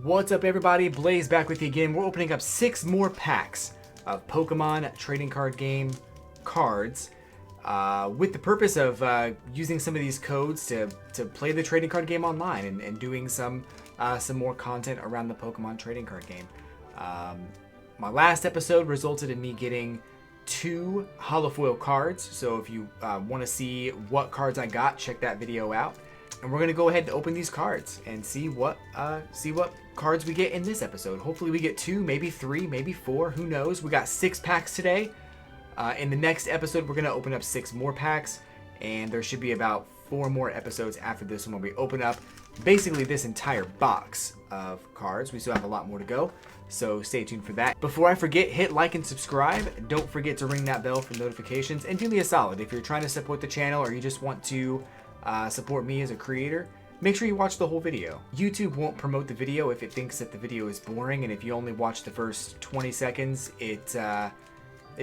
What's up, everybody? Blaze back with you again. We're opening up 6 more packs of Pokemon trading card game cards with the purpose of using some of these codes to play the trading card game online and doing some more content around the Pokemon trading card game. My last episode resulted in me getting 2 holofoil cards, so if you want to see what cards I got, check that video out. And we're gonna go ahead and open these cards and see what cards we get in this episode. Hopefully we get 2, maybe 3, maybe 4. Who knows? We got 6 packs today. In the next episode, we're gonna open up 6 more packs, and there should be about 4 more episodes after this one where we open up basically this entire box of cards. We still have a lot more to go, so stay tuned for that. Before I forget, hit like and subscribe. Don't forget to ring that bell for notifications, and do me a solid. If you're trying to support the channel or you just want to support me as a creator, make sure you watch the whole video. YouTube won't promote the video if it thinks that the video is boring, and if you only watch the first 20 seconds, it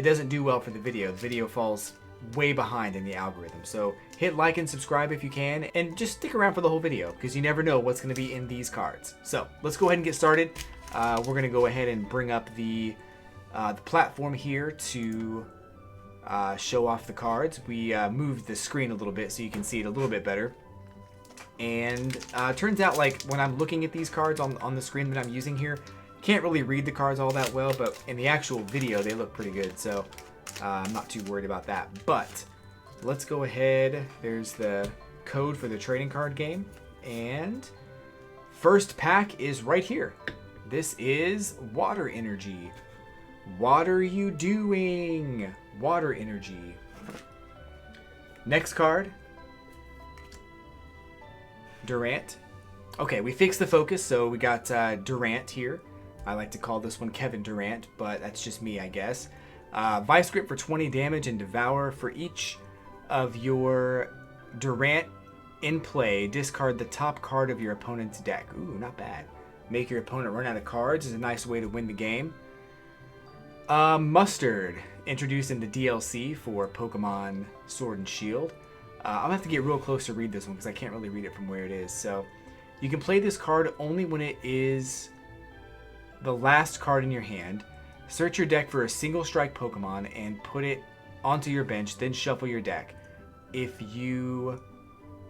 doesn't do well for the video. The video falls way behind in the algorithm. So hit like and subscribe if you can, and just stick around for the whole video because you never know what's going to be in these cards. So let's go ahead and get started. We're going to go ahead and bring up the platform here to show off the cards. We moved the screen a little bit so you can see it a little bit better. And turns out, like, when I'm looking at these cards on the screen that I'm using here, can't really read the cards all that well, but in the actual video they look pretty good, so I'm not too worried about that. But let's go ahead. There's the code for the trading card game, and first pack is right here. This is Water Energy. What are you doing? Water Energy. Next card, Durant. Okay, we fixed the focus, so we got Durant here. I like to call this one Kevin Durant, but that's just me, I guess. Vice Grip for 20 damage and Devour. For each of your Durant in play, discard the top card of your opponent's deck. Ooh, not bad. Make your opponent run out of cards is a nice way to win the game. Mustard, introduced in the DLC for Pokemon Sword and Shield. I'm gonna have to get real close to read this one because I can't really read it from where it is. So you can play this card only when it is the last card in your hand. Search your deck for a single strike Pokemon and put it onto your bench, then shuffle your deck. If you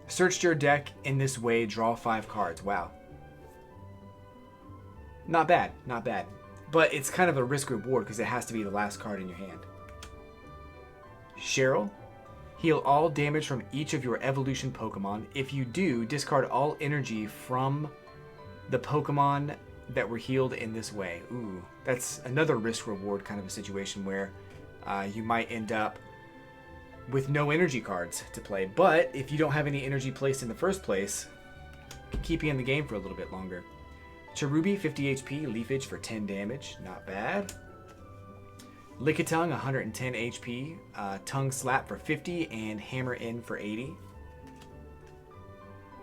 searched your deck in this way, draw 5 cards. Wow. Not bad, not bad. But it's kind of a risk reward because it has to be the last card in your hand. Cheryl, heal all damage from each of your evolution Pokemon. If you do, discard all energy from the Pokemon that were healed in this way. Ooh, that's another risk reward kind of a situation where you might end up with no energy cards to play. But if you don't have any energy placed in the first place, it can keep you in the game for a little bit longer. Cherubi, 50 HP, Leafage for 10 damage, not bad. Lickitung, 110 HP, Tongue Slap for 50, and Hammer In for 80.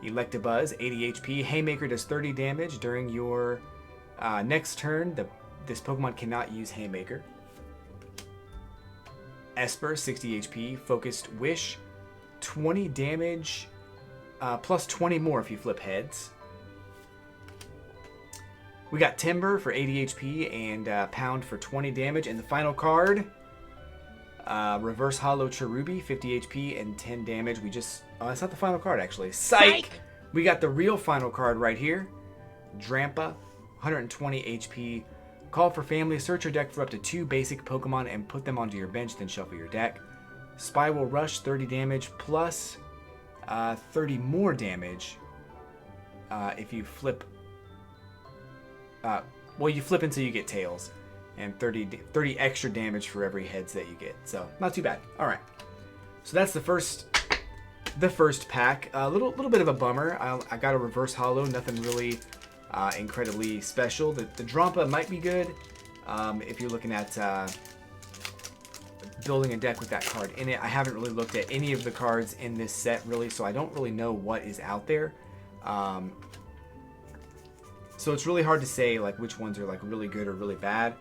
Electabuzz, 80 HP, Haymaker does 30 damage. During your next turn, this Pokemon cannot use Haymaker. Esper, 60 HP, Focused Wish, 20 damage, plus 20 more if you flip heads. We got Timber for 80 HP and Pound for 20 damage. And the final card, Reverse Hollow Cherubi, 50 HP and 10 damage. We just... Oh, that's not the final card, actually. Psych! We got the real final card right here. Drampa, 120 HP. Call for Family. Search your deck for up to 2 basic Pokemon and put them onto your bench, then shuffle your deck. Spiral Rush, 30 damage plus 30 more damage if you flip... well, you flip until you get tails, and 30 extra damage for every heads that you get. So not too bad. All right, so that's the first pack. A little bit of a bummer. I got a reverse hollow. Nothing really incredibly special. The Drampa might be good if you're looking at building a deck with that card in it. I haven't really looked at any of the cards in this set really, so I don't really know what is out there. So it's really hard to say like which ones are like really good or really bad.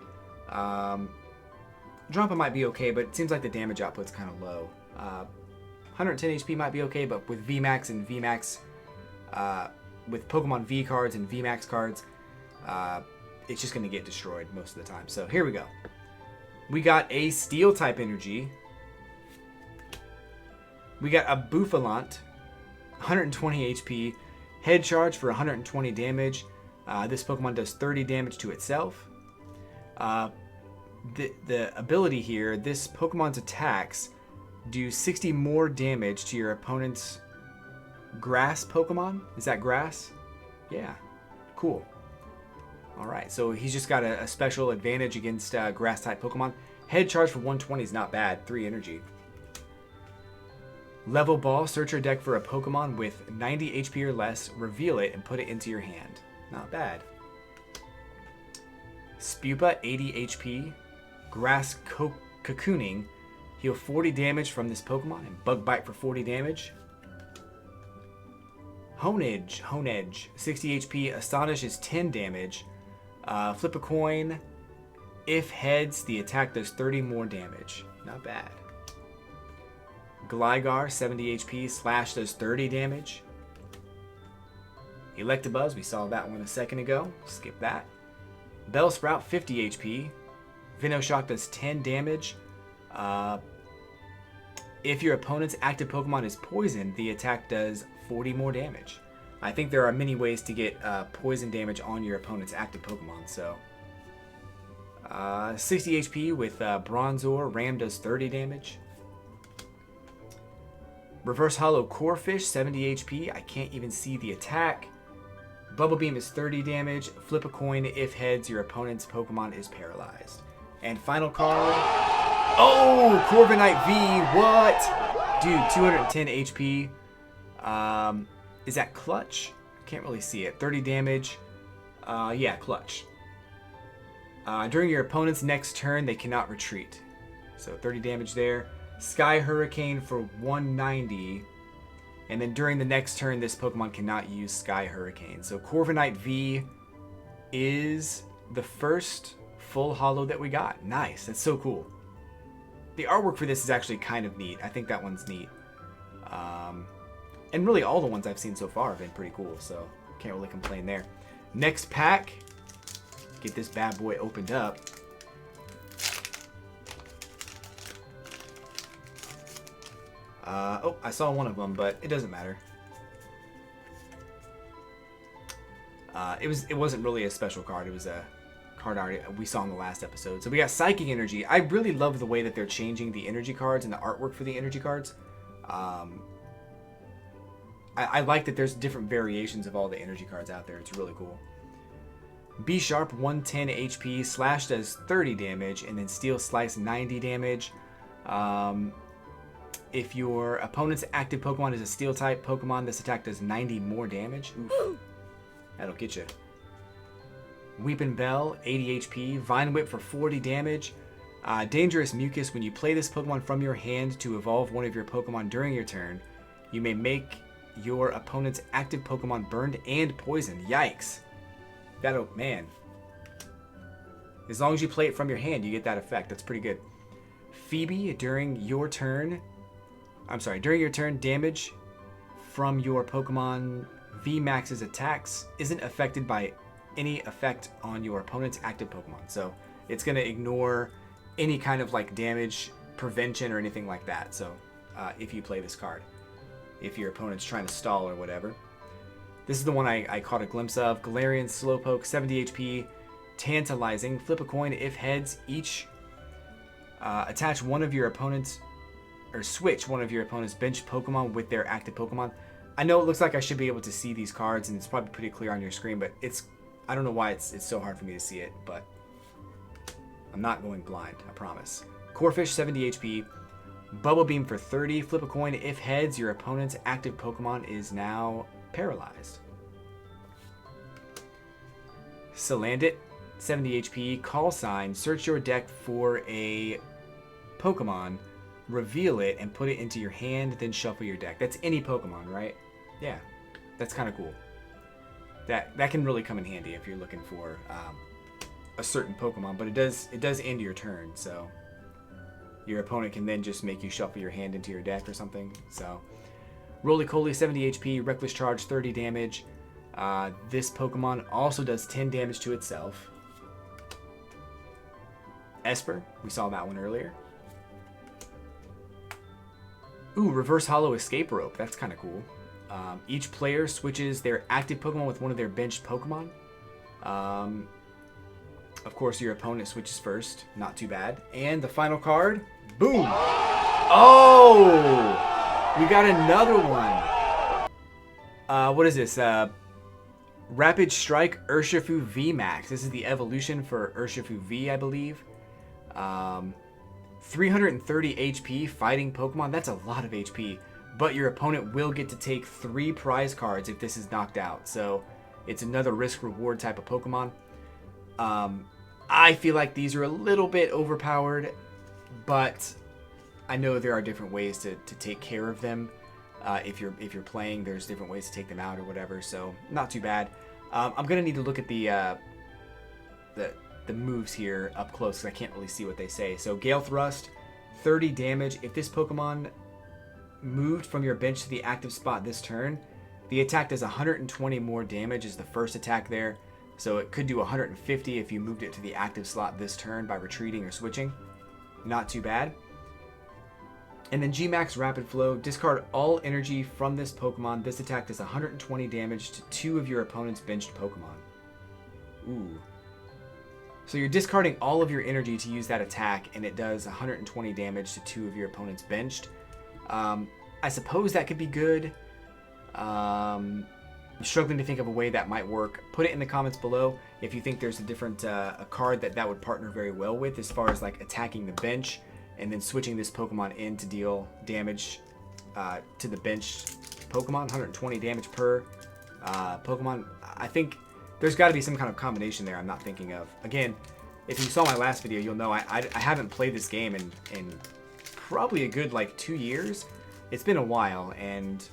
Drampa might be okay, but it seems like the damage output's kind of low. 110 HP might be okay, but with VMAX and VMAX, with Pokemon V cards and VMAX cards, it's just going to get destroyed most of the time. So here we go. We got a Steel type energy. We got a Bouffalant, 120 HP, head charge for 120 damage. This Pokemon does 30 damage to itself. The ability here, this Pokemon's attacks do 60 more damage to your opponent's grass Pokemon. Is that grass? Yeah, cool. Alright, so he's just got a special advantage against grass type Pokemon. Head charge for 120 is not bad, 3 energy. Level Ball, search your deck for a Pokemon with 90 HP or less, reveal it, and put it into your hand. Not bad. Spupa, 80 HP. Grass Cocooning, heal 40 damage from this Pokemon, and Bug Bite for 40 damage. Honedge, 60 HP. Astonish is 10 damage. Flip a coin. If heads, the attack does 30 more damage. Not bad. Gligar, 70 HP. Slash does 30 damage. Electabuzz, we saw that one a second ago. Skip that. Bellsprout, 50 HP. Venoshock does 10 damage. If your opponent's active Pokemon is poisoned, the attack does 40 more damage. I think there are many ways to get poison damage on your opponent's active Pokemon. So, 60 HP with Bronzor. Ram does 30 damage. Reverse Hollow Corphish, 70 HP. I can't even see the attack. Bubble Beam is 30 damage. Flip a coin. If heads, your opponent's Pokemon is paralyzed. And final card. Oh, Corviknight V. What? Dude, 210 HP. Is that Clutch? Can't really see it. 30 damage. Yeah, Clutch. During your opponent's next turn, they cannot retreat. So 30 damage there. Sky Hurricane for 190. And then during the next turn, this Pokemon cannot use Sky Hurricane. So Corviknight V is the first full holo that we got. Nice. That's so cool. The artwork for this is actually kind of neat. I think that one's neat. And really all the ones I've seen so far have been pretty cool. So can't really complain there. Next pack. Get this bad boy opened up. Oh, I saw one of them, but it doesn't matter. It wasn't really a special card. It was a card already we saw in the last episode. So we got Psychic Energy. I really love the way that they're changing the energy cards and the artwork for the energy cards. I like that there's different variations of all the energy cards out there. It's really cool. B Sharp, 110 HP. Slash does 30 damage, and then Steel Slice, 90 damage. If your opponent's active Pokemon is a Steel type Pokemon, this attack does 90 more damage. Oof. That'll get you. Weeping Bell, 80 HP. Vine Whip for 40 damage. Dangerous Mucus. When you play this Pokemon from your hand to evolve one of your Pokemon during your turn, you may make your opponent's active Pokemon burned and poisoned. Yikes. That'll, man. As long as you play it from your hand, you get that effect. That's pretty good. Phoebe, during your turn, damage from your Pokemon VMAX's attacks isn't affected by any effect on your opponent's active Pokemon. So it's going to ignore any kind of like damage prevention or anything like that. So if you play this card, if your opponent's trying to stall or whatever. This is the one I caught a glimpse of. Galarian Slowpoke, 70 HP. Tantalizing. Flip a coin. If heads, each attach one of your opponent's, or switch one of your opponent's bench Pokemon with their active Pokemon. I know it looks like I should be able to see these cards, and it's probably pretty clear on your screen, but I don't know why it's so hard for me to see it, but I'm not going blind, I promise. Corphish, 70 HP. Bubble Beam for 30. Flip a coin. If heads, your opponent's active Pokemon is now paralyzed. Salandit, 70 HP. Call Sign. Search your deck for a Pokemon, reveal it, and put it into your hand, then shuffle your deck. That's any Pokemon, right? Yeah, that's kind of cool. That can really come in handy if you're looking for a certain Pokemon, but it does end your turn, so your opponent can then just make you shuffle your hand into your deck or something. So Roly-Coly, 70 HP, Reckless Charge, 30 damage. This Pokemon also does 10 damage to itself. Esper, we saw that one earlier. Ooh, Reverse Hollow Escape Rope. That's kind of cool. Each player switches their active Pokemon with one of their benched Pokemon. Of course, your opponent switches first. Not too bad. And the final card, boom! Oh! We got another one. What is this? Rapid Strike Urshifu V Max. This is the evolution for Urshifu V, I believe. 330 HP fighting Pokemon. That's a lot of HP. But your opponent will get to take 3 prize cards if this is knocked out. So it's another risk-reward type of Pokemon. I feel like these are a little bit overpowered, but I know there are different ways to take care of them. If you're playing, there's different ways to take them out or whatever. So not too bad. I'm gonna need to look at the moves here up close because I can't really see what they say. So Gale Thrust, 30 damage. If this Pokemon moved from your bench to the active spot this turn, the attack does 120 more damage as the first attack there. So it could do 150 if you moved it to the active slot this turn by retreating or switching. Not too bad. And then G-Max Rapid Flow, discard all energy from this Pokemon. This attack does 120 damage to 2 of your opponent's benched Pokemon. Ooh. So you're discarding all of your energy to use that attack, and it does 120 damage to 2 of your opponent's benched. I suppose that could be good. I'm struggling to think of a way that might work. Put it in the comments below if you think there's a different a card that would partner very well with as far as like attacking the bench and then switching this Pokemon in to deal damage to the benched Pokemon. 120 damage per Pokemon. I think there's got to be some kind of combination there I'm not thinking of. Again, if you saw my last video, you'll know I haven't played this game in probably a good like 2 years. It's been a while and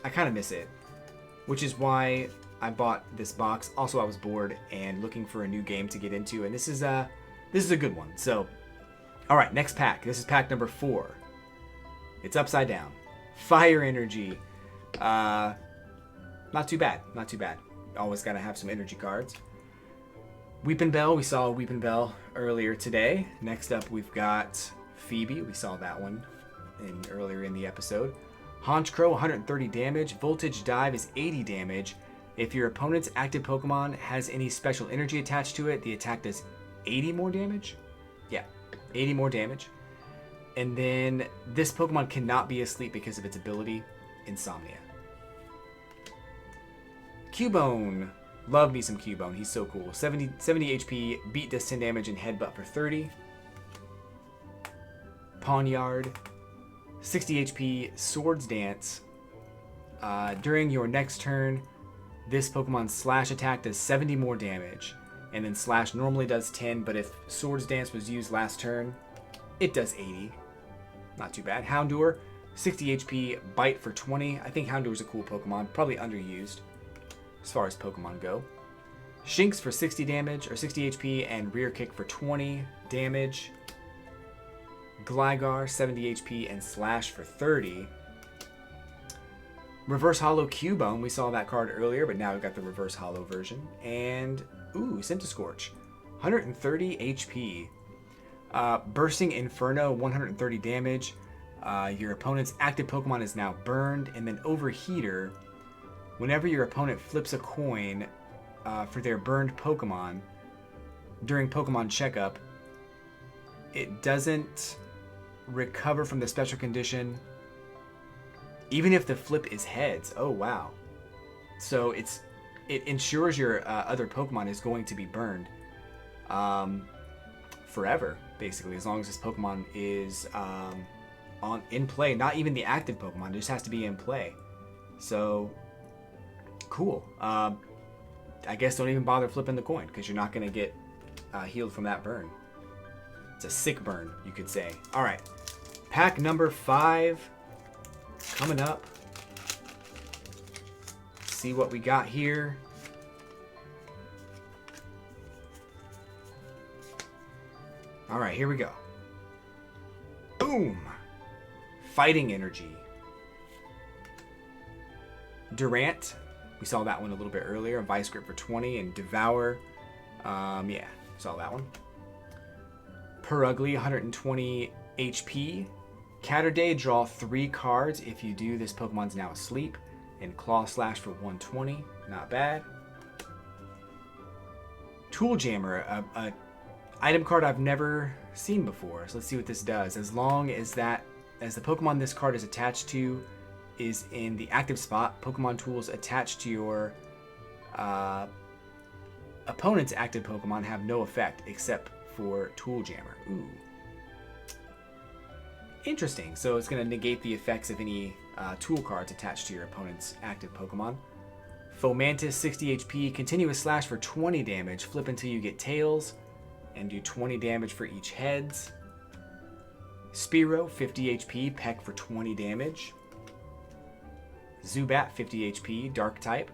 I kind of miss it, which is why I bought this box. Also, I was bored and looking for a new game to get into, and this is a good one. So, all right, next pack. This is pack number 4. It's upside down. Fire Energy. Not too bad. Not too bad. Always got to have some energy cards. Weepin' Bell. We saw Weepin' Bell earlier today. Next up, we've got Phoebe. We saw that one earlier in the episode. Honchkrow, 130 damage. Voltage Dive is 80 damage. If your opponent's active Pokemon has any special energy attached to it, the attack does 80 more damage? Yeah, 80 more damage. And then this Pokemon cannot be asleep because of its ability, Insomnia. Cubone. Love me some Cubone. He's so cool. 70 HP, Beat does 10 damage, and Headbutt for 30. Pawniard. 60 HP, Swords Dance. During your next turn, this Pokemon's Slash attack does 70 more damage. And then Slash normally does 10, but if Swords Dance was used last turn, it does 80. Not too bad. Houndour, 60 HP, Bite for 20. I think Houndour's a cool Pokemon, probably underused as far as Pokemon go. Shinx for 60 damage, or 60 HP, and Rear Kick for 20 damage. Gligar, 70 HP, and Slash for 30. Reverse Hollow Cubone, we saw that card earlier, but now we've got the Reverse Hollow version. And, ooh, Centiskorch, 130 HP. Bursting Inferno, 130 damage. Your opponent's active Pokemon is now burned. And then Overheater, whenever your opponent flips a coin for their burned Pokemon during Pokemon Checkup, it doesn't recover from the special condition even if the flip is heads. Oh wow. So it ensures your other Pokemon is going to be burned forever, basically, as long as this Pokemon is in play. Not even the active Pokemon, it just has to be in play. So cool. I guess don't even bother flipping the coin because you're not going to get healed from that burn. It's a sick burn, you could say. All right, pack number 5 coming up. Let's see what we got here. All right, here we go. Boom! Fighting Energy. Durant, We saw that one a little bit earlier. Vice Grip for 20 and Devour. Yeah, saw that one. Purugly, 120 HP. Catterday, draw 3 cards. If you do, this Pokemon's now asleep. And Claw Slash for 120. Not bad. Tool Jammer, a item card I've never seen before. So let's see what this does. As long as the Pokemon this card is attached to is in the active spot, Pokemon tools attached to your opponent's active Pokemon have no effect except for Tool Jammer. Ooh. Interesting. So it's going to negate the effects of any tool cards attached to your opponent's active Pokemon. Fomantis, 60 HP, continuous slash for 20 damage. Flip until you get tails and do 20 damage for each heads. Spearow, 50 HP, peck for 20 damage. Zubat, 50 HP, dark type.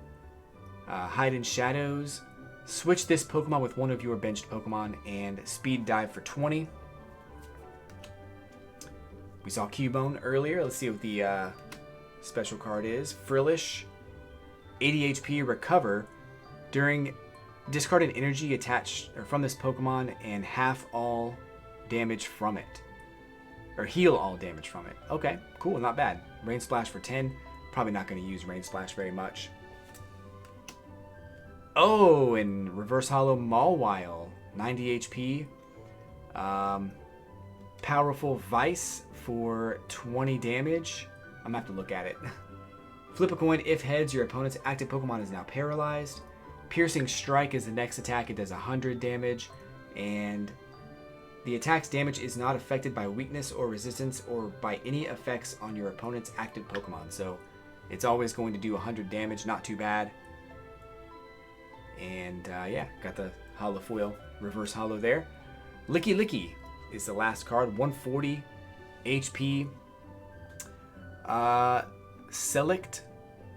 Hide in Shadows. Switch this Pokemon with one of your benched Pokemon and speed dive for 20. We saw Cubone earlier. Let's see what the special card is. Frillish, 80 HP, recover. During discard an energy attached or from this Pokemon and half all damage from it. Or heal all damage from it. Okay, cool, not bad. Rain Splash for 10. Probably not going to use Rain Splash very much. Oh, and Reverse Hollow Mawile, 90 HP. Powerful Vice for 20 damage. I'm going to have to look at it. Flip a coin. If heads, your opponent's active Pokemon is now paralyzed. Piercing Strike is the next attack. It does 100 damage. And the attack's damage is not affected by weakness or resistance or by any effects on your opponent's active Pokemon. So it's always going to do 100 damage. Not too bad. And yeah, got the Hollow Foil Reverse Hollow there. Licky Licky is the last card. 140 HP. Select.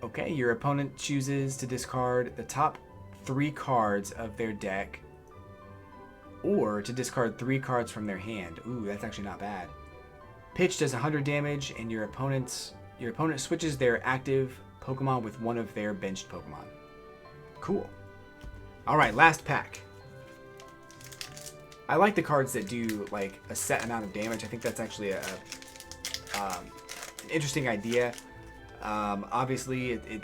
Okay, your opponent chooses to discard the top 3 cards of their deck or to discard 3 cards from their hand. Ooh, that's actually not bad. Pitch does 100 damage and your opponent switches their active Pokemon with one of their benched Pokemon. Cool. Alright, last pack. I like the cards that do like a set amount of damage. I think that's actually an interesting idea. Obviously, it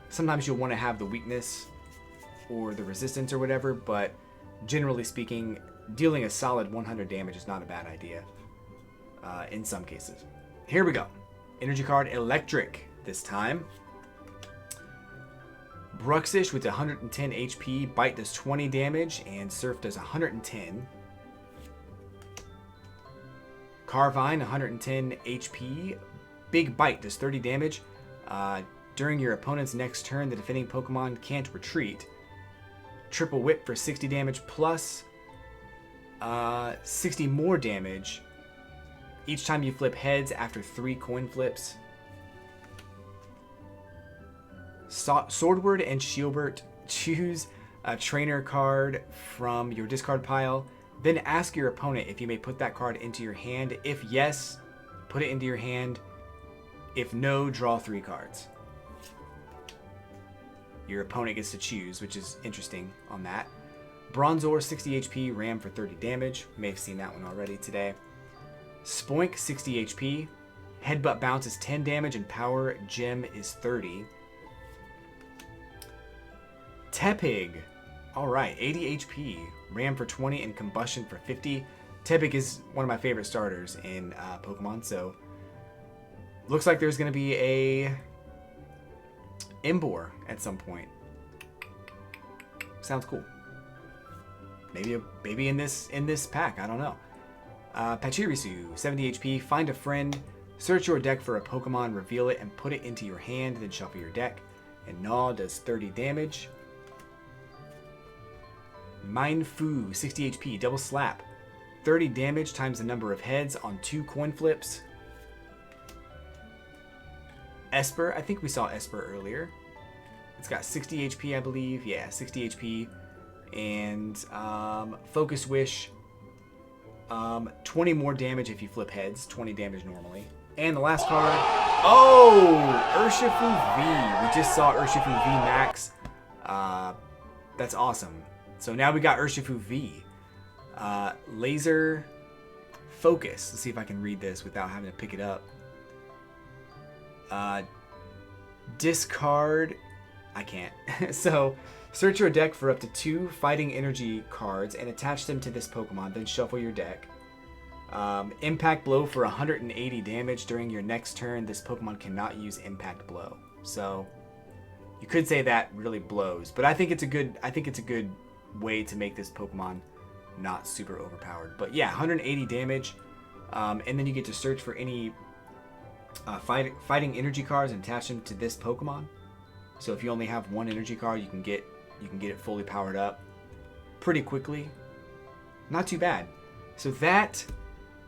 sometimes you'll want to have the weakness or the resistance or whatever, but generally speaking, dealing a solid 100 damage is not a bad idea in some cases. Here we go. Energy card Electric this time. Bruxish with 110 HP, Bite does 20 damage, and Surf does 110. Carvine, 110 HP, Big Bite does 30 damage. During your opponent's next turn, the defending Pokemon can't retreat. Triple Whip for 60 damage plus 60 more damage each time you flip heads after 3 coin flips. Swordward and Shielbert, choose a trainer card from your discard pile. Then ask your opponent if you may put that card into your hand. If yes, put it into your hand. If no, draw 3 cards. Your opponent gets to choose, which is interesting on that. Bronzor, 60 HP, Ram for 30 damage. May have seen that one already today. Spoink, 60 HP. Headbutt Bounce is 10 damage, and Power Gem is 30. Tepig, alright, 80 HP. Ram for 20 and Combustion for 50. Tepig is one of my favorite starters in Pokemon, so looks like there's going to be a Emboar at some point. Sounds cool. Maybe in this pack, I don't know. Pachirisu, 70 HP. Find a friend. Search your deck for a Pokemon, reveal it, and put it into your hand, then shuffle your deck. And Gnaw does 30 damage. Mindfu, 60 HP. Double Slap. 30 damage times the number of heads on 2 coin flips. Esper, I think we saw Esper earlier. It's got 60 HP, I believe. Yeah, 60 HP. And Focus Wish. 20 more damage if you flip heads. 20 damage normally. And the last card. Oh! Urshifu V. We just saw Urshifu V Max. That's awesome. So now we got Urshifu V. Laser Focus. Let's see if I can read this without having to pick it up. Discard. I can't. So, search your deck for up to 2 fighting energy cards and attach them to this Pokemon. Then shuffle your deck. Impact Blow for 180 damage during your next turn. This Pokemon cannot use Impact Blow. So, you could say that really blows, but I think it's a good way to make this Pokemon not super overpowered. But yeah, 180 damage, and then you get to search for any fighting energy cards and attach them to this Pokemon. So if you only have 1 energy card, you can get it fully powered up pretty quickly. Not too bad. So that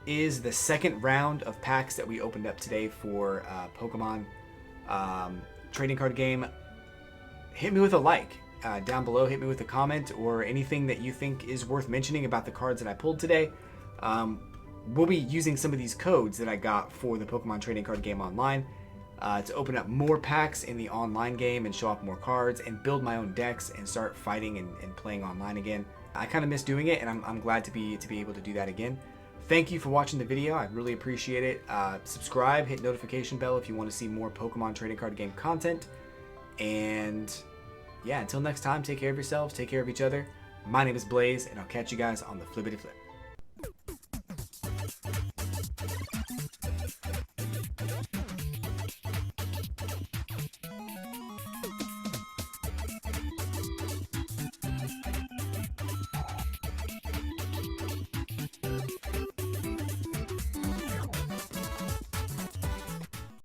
is the second round of packs that we opened up today for Pokemon trading card game. Hit me with a like down below. Hit me with a comment or anything that you think is worth mentioning about the cards that I pulled today. We'll be using some of these codes that I got for the Pokemon trading card game online to open up more packs in the online game and show off more cards and build my own decks and start fighting and playing online again. I kind of miss doing it, and I'm glad to be able to do that again. Thank you for watching the video. I really appreciate it. Subscribe, hit notification bell if you want to see more Pokemon trading card game content. And yeah, until next time, take care of yourselves, take care of each other. My name is Blaze, and I'll catch you guys on the Flippity Flip.